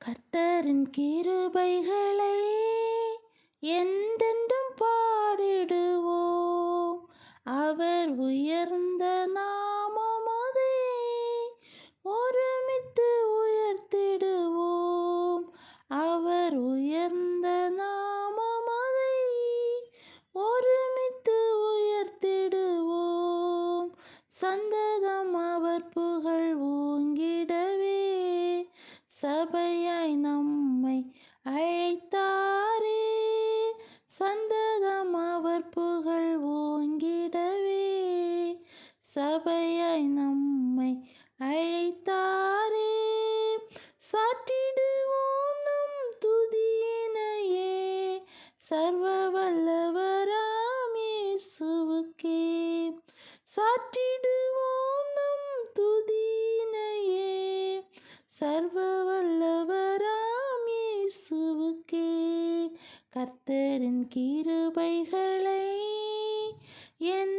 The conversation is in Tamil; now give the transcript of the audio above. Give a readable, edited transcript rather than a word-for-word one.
கர்த்தரின் கிருபைகளை என்றென்றும் பாடிடுவோம். அவர் உயர்ந்த நாமமதை ஒருமித்து உயர்த்திடுவோம். அவர் உயர்ந்த நாமமதை ஒருமித்து உயர்த்திடுவோம். சந்ததம் அவர் புகழ் ஓங்கிடவே சபையாய் நம்மை அழைத்தாரே. சந்ததம் அவர் புகழ் ஓங்கிடவே சபையாய் நம்மை அழைத்தாரே. சாற்றிடுவோம் நம் துதியினையே சர்வ வல்லவராம் இயேசுவுக்கே. சாற்றிடுவோம் நம் துதியினையே சர்வ வல்லவராம் இயேசுவுக்கே. கர்த்தரின் கிருபைகளை என்